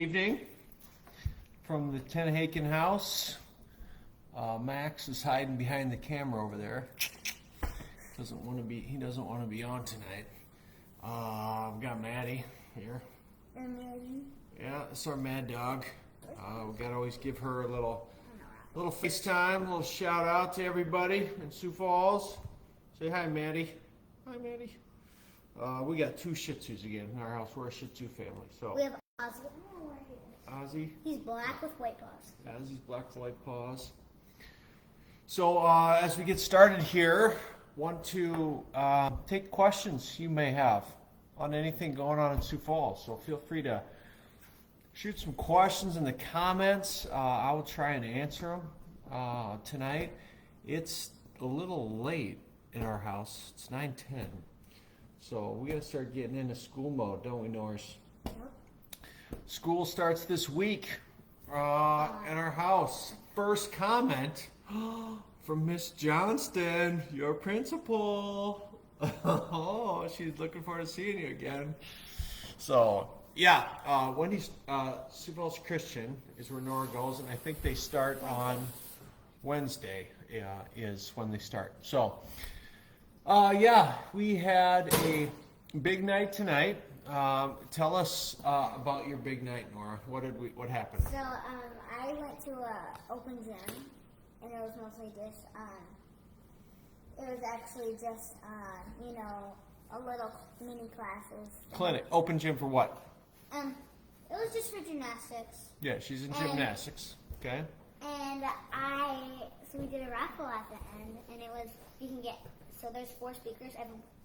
Evening from the Panhandling house. Max is hiding behind the camera over there. He doesn't want to be on tonight. We've got Maddie here. And Maddie. Yeah, that's our mad dog. We gotta always give her a little FaceTime, a little shout out to everybody in Sioux Falls. Say hi, Maddie. Hi, Maddie. We got two Shih Tzus again in our house. We're a Shih Tzu family. So we have Ozzy. Ozzy. He's black with white paws. Ozzy's black with white paws. So as we get started here, want to take questions you may have on anything going on in Sioux Falls. So feel free to shoot some questions in the comments. I will try and answer them tonight. It's a little late in our house. It's 9:10. So we got to start getting into school mode, don't we, Norris? Yep. School starts this week in our house. First comment from Miss Johnston, your principal. Oh, she's looking forward to seeing you again. So, yeah, Wendy's Sioux Falls Christian is where Nora goes, and I think they start on Wednesday is when they start. So, yeah, we had a big night tonight. Tell us about your big night, Nora. What happened? So I went to a open gym, and it was mostly just it was actually just a little mini classes. Clinic. Open gym for what? It was just for gymnastics. Yeah, she's in gymnastics. Okay. And so we did a raffle at the end, and it was so there's 4 speakers.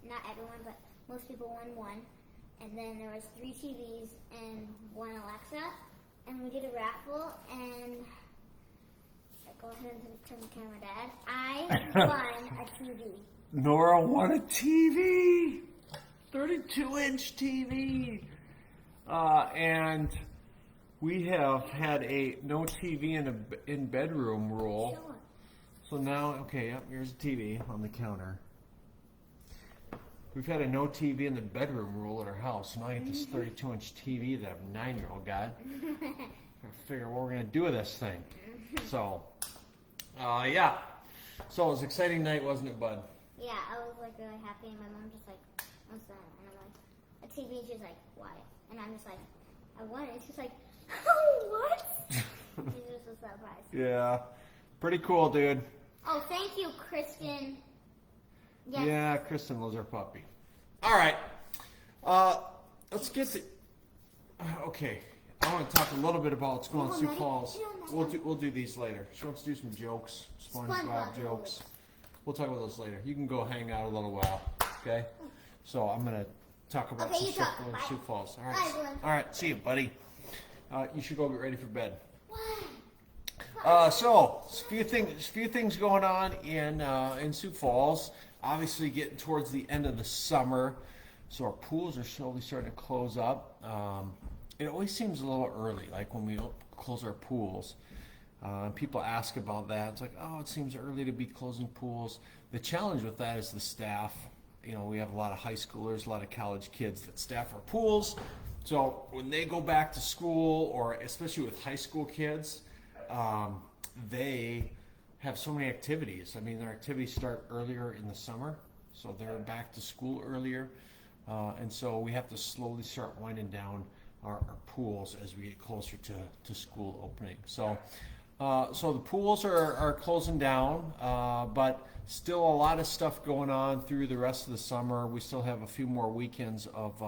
Not everyone, but most people won one. And then there was 3 TVs and 1 Alexa. And we did a raffle, and go ahead and turn the camera, Dad. I won a TV. Nora won a TV, 32-inch TV, and we have had a no TV in bedroom rule. Sure. So now, okay, yep, here's a TV on the counter. We've had a no TV in the bedroom rule at our house. Now I get this 32-inch TV that a 9-year-old got. I figure what we're going to do with this thing. So, yeah. So it was an exciting night, wasn't it, bud? Yeah, I was really happy, and my mom just what's that? And I'm like, a TV, and she's like, why? And I'm just like, I won it. And she's like, oh, what? She's just so surprised. Yeah. Pretty cool, dude. Oh, thank you, Kristen. Yes. Yeah, Kristen loves her puppy. All right. Let's get to... Okay. I want to talk a little bit about what's going on in Sioux Falls. We'll do these later. She wants to do some jokes, SpongeBob jokes. We'll talk about those later. You can go hang out a little while, okay? So I'm going to talk about some stuff going in Sioux Falls. All right. All right. See you, buddy. You should go get ready for bed. So, a few things going on in Sioux Falls. Obviously, getting towards the end of the summer, so our pools are slowly starting to close up. It always seems a little early, like when we close our pools. People ask about that. It's like, oh, it seems early to be closing pools. The challenge with that is the staff. We have a lot of high schoolers, a lot of college kids that staff our pools. So when they go back to school, or especially with high school kids, they have so many activities. I mean, their activities start earlier in the summer, so they're back to school earlier, and so we have to slowly start winding down our pools as we get closer to school opening. So the pools are closing down, but still a lot of stuff going on through the rest of the summer. We still have a few more weekends of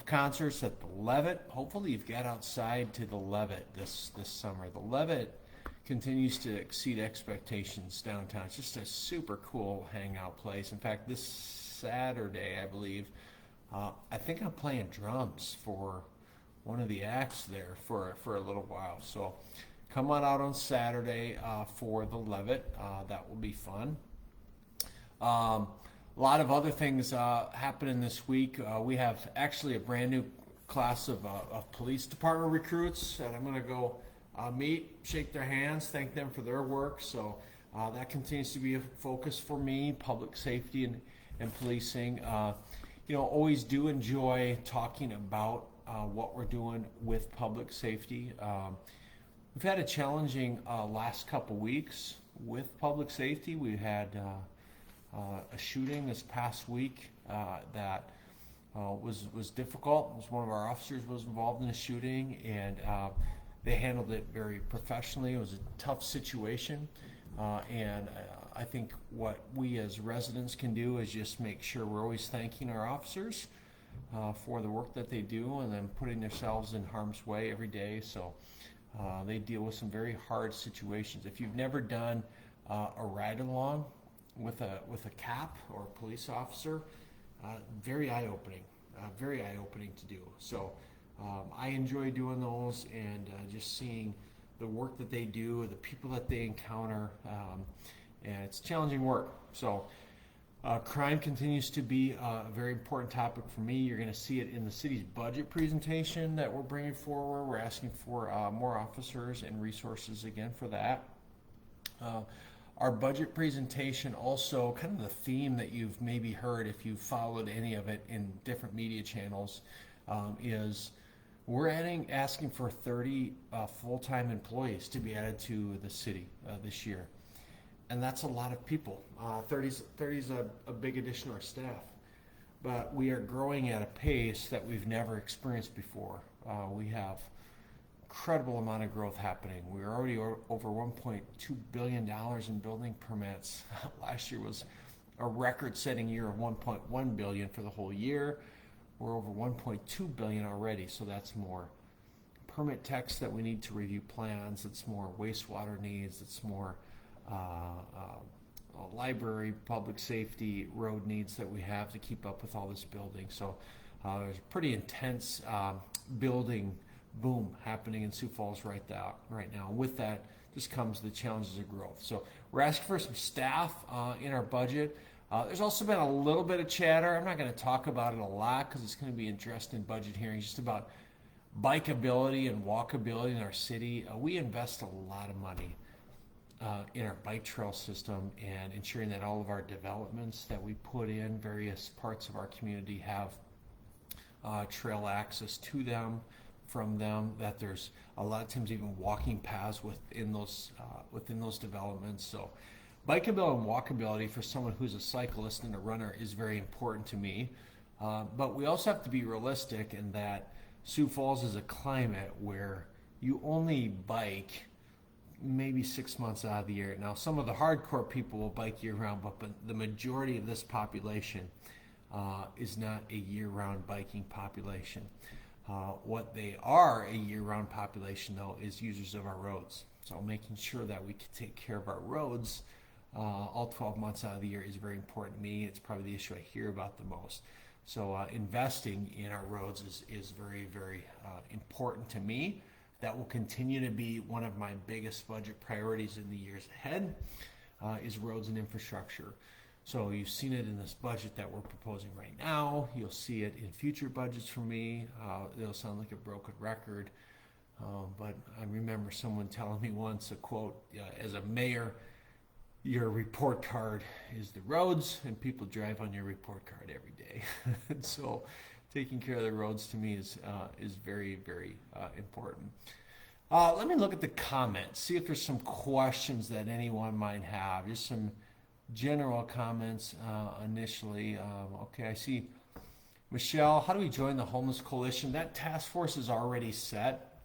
concerts at the Levitt. Hopefully you've got outside to the Levitt this summer. The Levitt continues to exceed expectations downtown. It's just a super cool hangout place. In fact, this Saturday, I believe, I think I'm playing drums for one of the acts there for a little while. So come on out on Saturday for the Levitt. That will be fun. A lot of other things happening this week. We have actually a brand new class of police department recruits that I'm going to go meet, shake their hands, thank them for their work. So that continues to be a focus for me, public safety and policing. Always do enjoy talking about what we're doing with public safety. We've had a challenging last couple weeks with public safety. We had a shooting this past week that was difficult. It was one of our officers was involved in a shooting, and they handled it very professionally. It was a tough situation, and I think what we as residents can do is just make sure we're always thanking our officers for the work that they do, and then putting themselves in harm's way every day. So they deal with some very hard situations. If you've never done a ride along with a cop or a police officer, very eye-opening to do. So I enjoy doing those, and just seeing the work that they do, the people that they encounter, and it's challenging work. So crime continues to be a very important topic for me. You're going to see it in the city's budget presentation that we're bringing forward. We're asking for more officers and resources again for that. Our budget presentation also, kind of the theme that you've maybe heard if you've followed any of it in different media channels, is we're asking for 30 full-time employees to be added to the city this year. And that's a lot of people. 30 is a big addition to our staff. But we are growing at a pace that we've never experienced before. We have incredible amount of growth happening. We're already over $1.2 billion in building permits. Last year was a record-setting year of $1.1 billion for the whole year. We're over $1.2 billion already, so that's more permit text that we need to review plans. It's more wastewater needs. It's more library, public safety, road needs that we have to keep up with all this building. So there's a pretty intense building boom happening in Sioux Falls right now. With that just comes the challenges of growth. So we're asking for some staff in our budget. There's also been a little bit of chatter. I'm not going to talk about it a lot because it's going to be addressed in budget hearings, just about bikeability and walkability in our city. We invest a lot of money in our bike trail system and ensuring that all of our developments that we put in various parts of our community have trail access to them, from them, that there's a lot of times even walking paths within those developments. So bikeability and walkability for someone who's a cyclist and a runner is very important to me. But we also have to be realistic in that Sioux Falls is a climate where you only bike maybe 6 months out of the year. Now, some of the hardcore people will bike year-round, but the majority of this population is not a year-round biking population. What they are a year-round population, though, is users of our roads. So making sure that we can take care of our roads all 12 months out of the year is very important to me. It's probably the issue I hear about the most. So investing in our roads is very, very important to me. That will continue to be one of my biggest budget priorities in the years ahead, is roads and infrastructure. So you've seen it in this budget that we're proposing right now. You'll see it in future budgets from me. It'll sound like a broken record, but I remember someone telling me once a quote, as a mayor, your report card is the roads, and people drive on your report card every day. And so taking care of the roads to me is very, very important. Let me look at the comments, see if there's some questions that anyone might have. Just some general comments initially. Okay, I see Michelle, how do we join the Homeless Coalition? That task force is already set,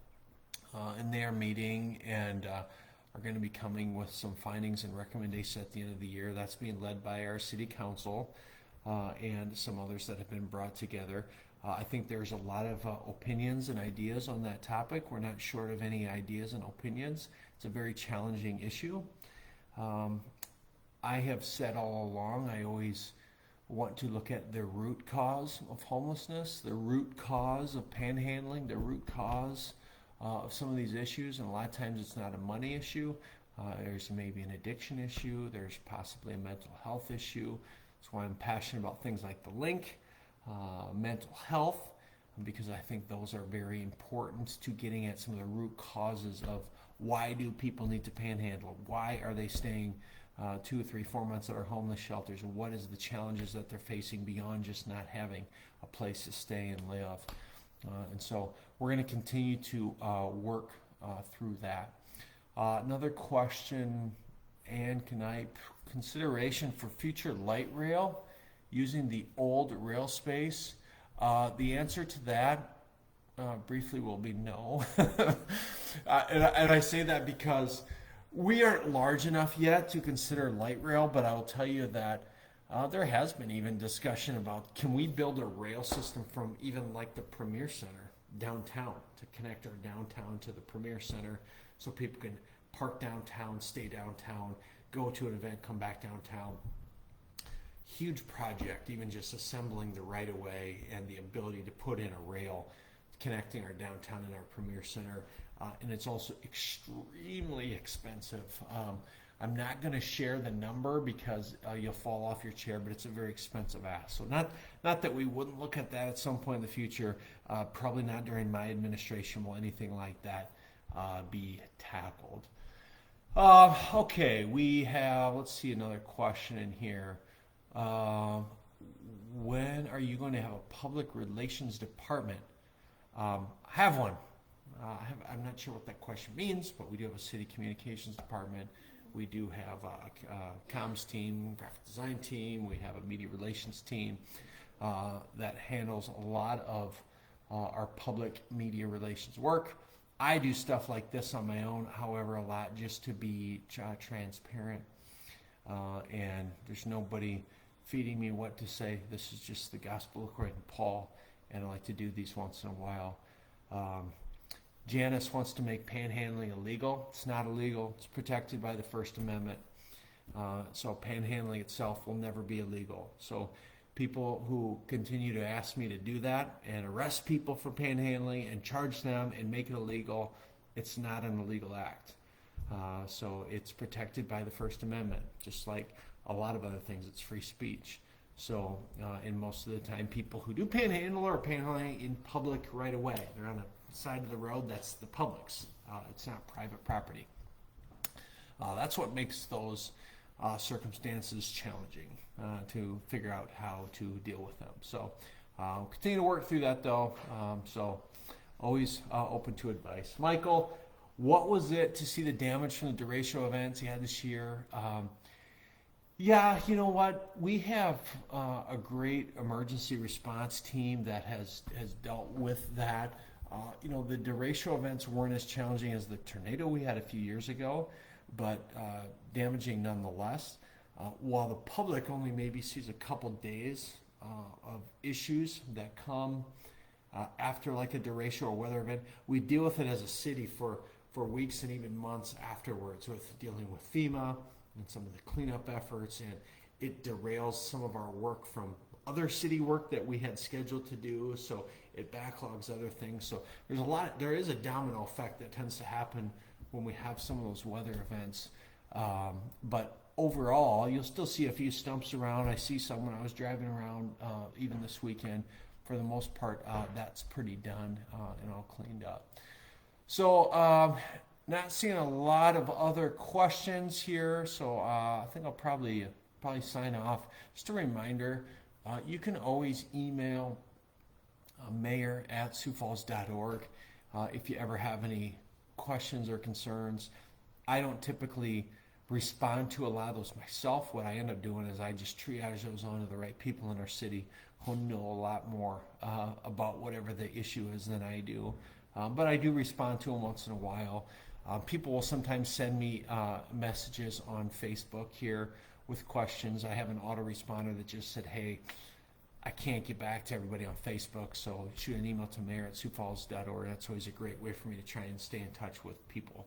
and they are meeting and are going to be coming with some findings and recommendations at the end of the year. That's being led by our city council and some others that have been brought together. I think there's a lot of opinions and ideas on that topic. We're not short of any ideas and opinions. It's a very challenging issue. I have said all along, I always want to look at the root cause of homelessness, the root cause of panhandling, the root cause of some of these issues. And a lot of times it's not a money issue. There's maybe an addiction issue. There's possibly a mental health issue. That's why I'm passionate about things like the link, mental health, because I think those are very important to getting at some of the root causes of why do people need to panhandle? Why are they staying 2, 3, 4 months at our homeless shelters? And what is the challenges that they're facing beyond just not having a place to stay and live? And so we're going to continue to work through that. Another question, Ann, consideration for future light rail using the old rail space? The answer to that briefly will be no. And I say that because we aren't large enough yet to consider light rail, but I'll tell you that there has been even discussion about, can we build a rail system from even like the Premier Center downtown to connect our downtown to the Premier Center so people can park downtown, stay downtown, go to an event, come back downtown. Huge project, even just assembling the right of way and the ability to put in a rail connecting our downtown and our Premier Center. And it's also extremely expensive. I'm not going to share the number because you'll fall off your chair, but it's a very expensive ask. So not that we wouldn't look at that at some point in the future. Probably not during my administration will anything like that be tackled. Okay, we have, let's see, another question in here. When are you going to have a public relations department? Have one. I'm not sure what that question means, but we do have a city communications department. We do have a comms team, graphic design team. We have a media relations team that handles a lot of our public media relations work. I do stuff like this on my own, however, a lot just to be transparent. And there's nobody feeding me what to say. This is just the gospel according to Paul, and I like to do these once in a while. Janice wants to make panhandling illegal. It's not illegal. It's protected by the First Amendment. So panhandling itself will never be illegal. So people who continue to ask me to do that and arrest people for panhandling and charge them and make it illegal, it's not an illegal act. So it's protected by the First Amendment, just like a lot of other things. It's free speech. So, and most of the time, people who do panhandle are panhandling in public right away. They're on the side of the road. That's the public's. It's not private property. That's what makes those circumstances challenging to figure out how to deal with them. So, continue to work through that though. So, always open to advice. Michael, what was it to see the damage from the derecho events you had this year? Yeah, you know what? We have a great emergency response team that has dealt with that. You know, the derecho events weren't as challenging as the tornado we had a few years ago, but damaging nonetheless. While the public only maybe sees a couple days of issues that come after like a derecho or weather event, we deal with it as a city for weeks and even months afterwards with dealing with FEMA and some of the cleanup efforts, and it derails some of our work from other city work that we had scheduled to do, so it backlogs other things. So there is a domino effect that tends to happen when we have some of those weather events. But overall, you'll still see a few stumps around. I see some when I was driving around even this weekend. For the most part, that's pretty done and all cleaned up. So not seeing a lot of other questions here, so I think I'll probably sign off. Just a reminder, you can always email mayor@siouxfalls.org if you ever have any questions or concerns. I don't typically respond to a lot of those myself. What I end up doing is I just triage those onto the right people in our city who know a lot more about whatever the issue is than I do. But I do respond to them once in a while. People will sometimes send me messages on Facebook here with questions. I have an autoresponder that just said, hey, I can't get back to everybody on Facebook, so shoot an email to mayor@siouxfalls.org. That's always a great way for me to try and stay in touch with people.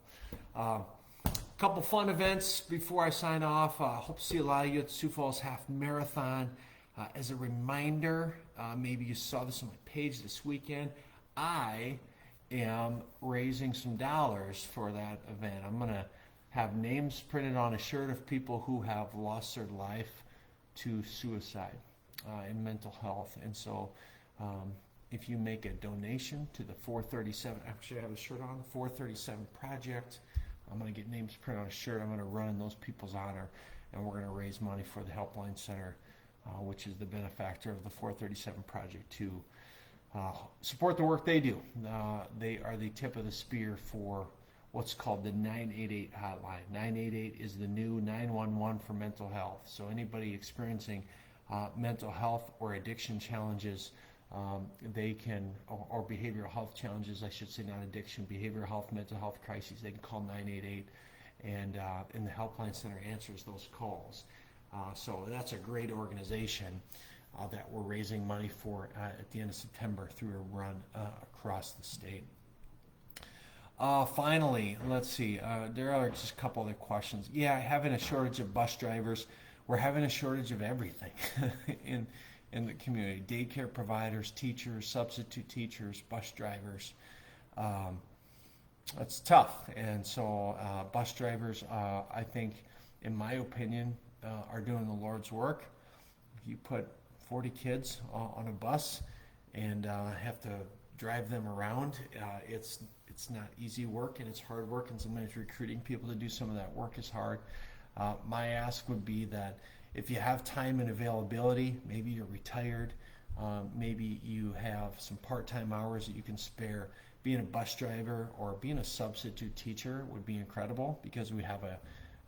Couple fun events before I sign off. Hope to see a lot of you at the Sioux Falls Half Marathon. As a reminder, maybe you saw this on my page this weekend, I am raising some dollars for that event. I'm going to have names printed on a shirt of people who have lost their life to suicide and mental health. And so if you make a donation to the 437, actually I have a shirt on, the 437 Project, I'm going to get names printed on a shirt. I'm going to run in those people's honor, and we're going to raise money for the Helpline Center, which is the benefactor of the 437 Project, to support the work they do. They are the tip of the spear for what's called the 988 hotline. 988 is the new 911 for mental health. So anybody experiencing mental health or addiction challenges, they can, or behavioral health challenges, I should say, not addiction, behavioral health, mental health crises, they can call 988, and the Helpline Center answers those calls. So that's a great organization that we're raising money for at the end of September through a run across the state. Finally, let's see, there are just a couple other questions. Yeah, having a shortage of bus drivers. We're having a shortage of everything in the community. Daycare providers, teachers, substitute teachers, bus drivers. It's tough. And so bus drivers, I think, in my opinion, are doing the Lord's work. If you put 40 kids on a bus and have to drive them around, it's not easy work, and it's hard work, and sometimes recruiting people to do some of that work is hard. My ask would be that if you have time and availability, maybe you're retired, maybe you have some part-time hours that you can spare, being a bus driver or being a substitute teacher would be incredible, because we have a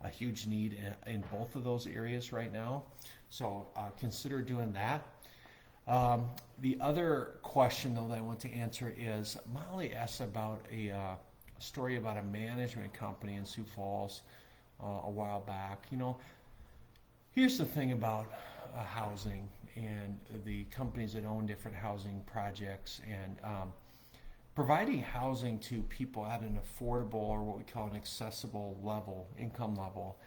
huge need in both of those areas right now. So consider doing that. The other question, though, that I want to answer is, Molly asked about a story about a management company in Sioux Falls a while back. You know, here's the thing about housing and the companies that own different housing projects, and providing housing to people at an affordable, or what we call an accessible level, income level,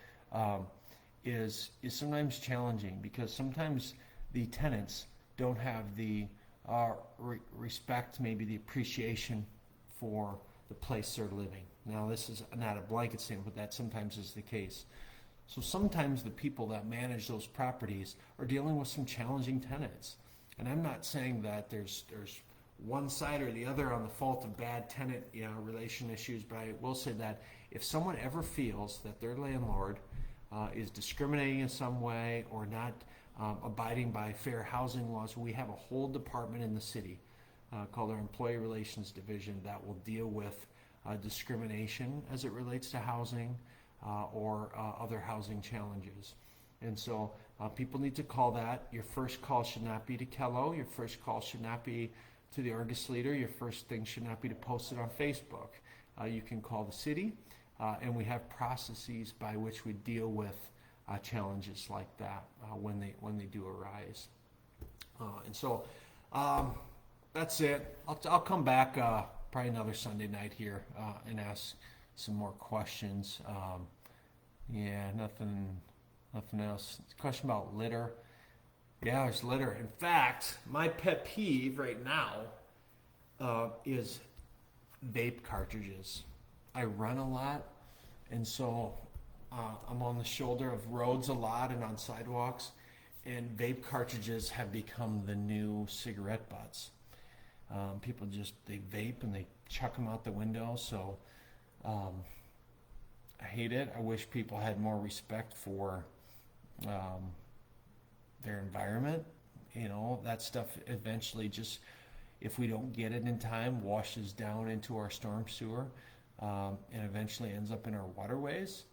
is sometimes challenging, because sometimes the tenants don't have the respect, maybe the appreciation for the place they're living. Now, this is not a blanket statement, but that sometimes is the case. So sometimes the people that manage those properties are dealing with some challenging tenants. And I'm not saying that there's one side or the other on the fault of bad tenant relation issues, but I will say that if someone ever feels that their landlord is discriminating in some way, or not abiding by fair housing laws, we have a whole department in the city called our Employee Relations Division that will deal with discrimination as it relates to housing or other housing challenges. And so people need to call that. Your first call should not be to Kello. Your first call should not be to the Argus Leader. Your first thing should not be to post it on Facebook. You can call the city, and we have processes by which we deal with challenges like that when they do arise. And so that's it. I'll come back probably another Sunday night here and ask some more questions. Nothing else. Question about litter. Yeah, there's litter. In fact, my pet peeve right now is vape cartridges. I run a lot, and so I'm on the shoulder of roads a lot and on sidewalks, and vape cartridges have become the new cigarette butts. People they vape and they chuck them out the window. So I hate it. I wish people had more respect for their environment. You know, that stuff eventually, just if we don't get it in time, washes down into our storm sewer and eventually ends up in our waterways.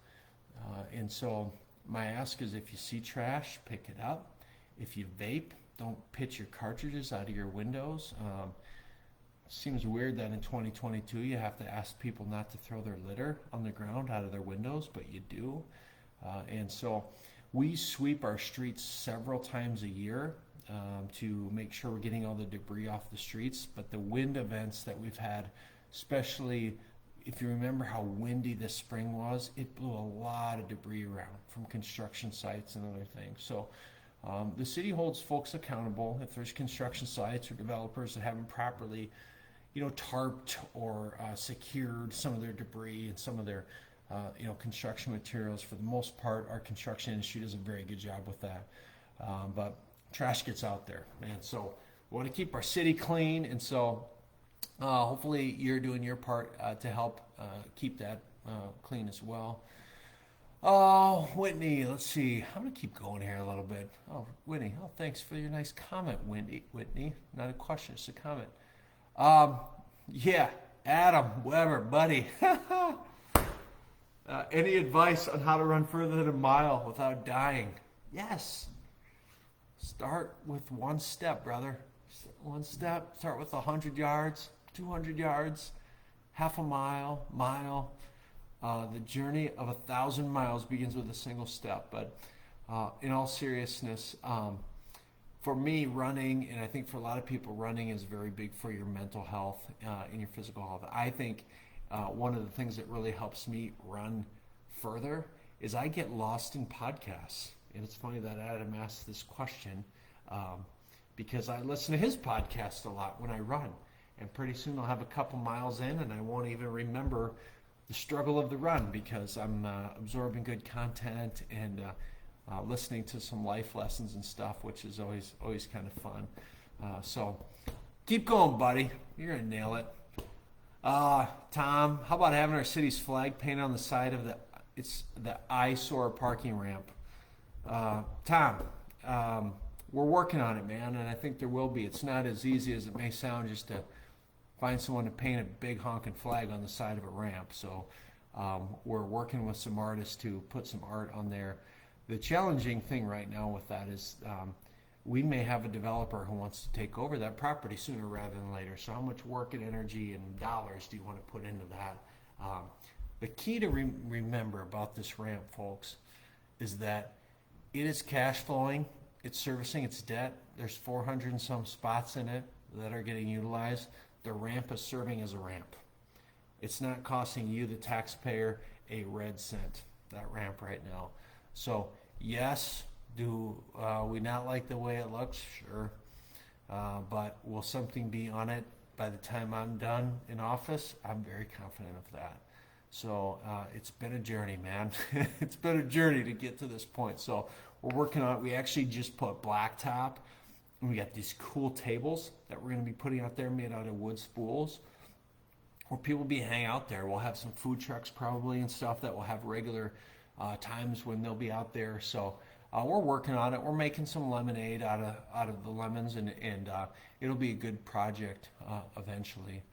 And so my ask is, if you see trash, pick it up. If you vape, don't pitch your cartridges out of your windows. Seems weird that in 2022 you have to ask people not to throw their litter on the ground out of their windows, but you do. And so we sweep our streets several times a year to make sure we're getting all the debris off the streets. But the wind events that we've had, especially if you remember how windy this spring was, it blew a lot of debris around from construction sites and other things. So the city holds folks accountable if there's construction sites or developers that haven't properly, tarped or secured some of their debris and some of their, construction materials. For the most part, our construction industry does a very good job with that. But trash gets out there, and so we want to keep our city clean. And so hopefully you're doing your part to help keep that clean as well. Oh, Whitney, let's see. I'm going to keep going here a little bit. Oh, Whitney. Oh, thanks for your nice comment, Whitney. Not a question, it's a comment. Yeah, Adam Weber, buddy. Any advice on how to run further than a mile without dying? Yes. Start with one step, brother. One step. Start with 100 yards, 200 yards, half a mile, mile. The journey of 1,000 miles begins with a single step. But in all seriousness, for me, running, and I think for a lot of people, running is very big for your mental health and your physical health. I think one of the things that really helps me run further is I get lost in podcasts. And it's funny that Adam asked this question because I listen to his podcast a lot when I run. And pretty soon I'll have a couple miles in and I won't even remember the struggle of the run because I'm absorbing good content and listening to some life lessons and stuff, which is always kind of fun. So keep going, buddy. You're going to nail it. Tom, how about having our city's flag painted on the side of the eyesore parking ramp? Tom, we're working on it, man, and I think there will be. It's not as easy as it may sound just to find someone to paint a big honking flag on the side of a ramp. So we're working with some artists to put some art on there. The challenging thing right now with that is we may have a developer who wants to take over that property sooner rather than later. So how much work and energy and dollars do you want to put into that? The key to remember about this ramp, folks, is that it is cash flowing. It's servicing its debt. There's 400 and some spots in it that are getting utilized. The ramp is serving as a ramp. It's not costing you, the taxpayer, a red cent, that ramp right now. So, yes, do we not like the way it looks? Sure. But will something be on it by the time I'm done in office? I'm very confident of that. So it's been a journey, man. It's been a journey to get to this point. So we're working on it. We actually just put blacktop. And we got these cool tables that we're going to be putting out there made out of wood spools where people will be hanging out there. We'll have some food trucks probably and stuff that will have regular times when they'll be out there. So we're working on it. We're making some lemonade out of the lemons, and it'll be a good project eventually.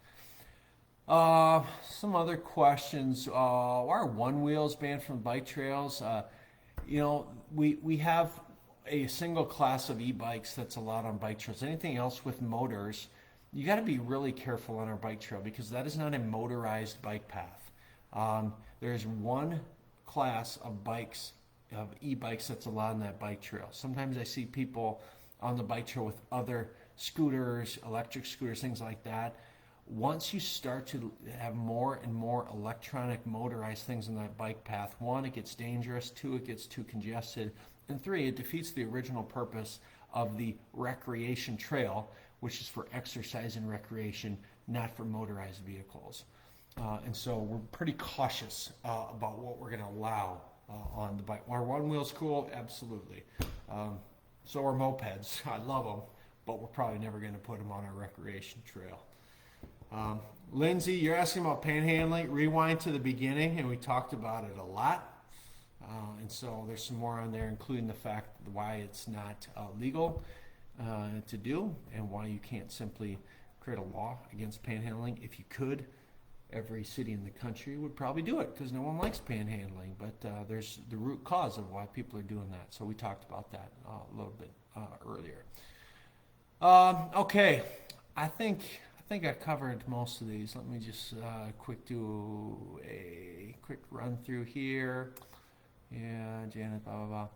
Some other questions. Why are one wheels banned from bike trails? We have a single class of e-bikes that's allowed on bike trails. Anything else with motors, you got to be really careful on our bike trail because that is not a motorized bike path. There's one class of bikes, of e-bikes that's allowed on that bike trail. Sometimes I see people on the bike trail with other scooters, electric scooters, things like that. Once you start to have more and more electronic motorized things on that bike path, one, it gets dangerous, two, it gets too congested, and three, it defeats the original purpose of the recreation trail, which is for exercise and recreation, not for motorized vehicles. And so we're pretty cautious about what we're going to allow on the bike. Are one wheels cool? Absolutely. So are mopeds. I love them, but we're probably never going to put them on our recreation trail. Lindsay, you're asking about panhandling. Rewind to the beginning, and we talked about it a lot. And so there's some more on there, including the fact why it's not legal to do and why you can't simply create a law against panhandling. If you could, every city in the country would probably do it because no one likes panhandling. But there's the root cause of why people are doing that. So we talked about that a little bit earlier. Okay, I think I covered most of these. Let me just do a quick run through here. Yeah, Janet, blah, blah, blah.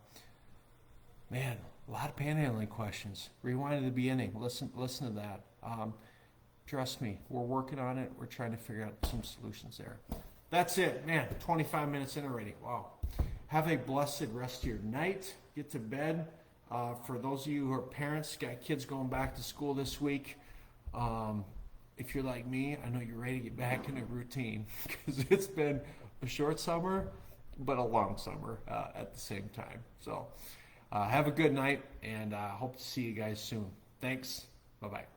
Man, a lot of panhandling questions. Rewind to the beginning. Listen to that. Trust me, we're working on it. We're trying to figure out some solutions there. That's it. Man, 25 minutes in already. Wow. Have a blessed rest of your night. Get to bed. For those of you who are parents, got kids going back to school this week, if you're like me, I know you're ready to get back in a routine because it's been a short summer, but a long summer at the same time. So have a good night, and hope to see you guys soon. Thanks. Bye-bye.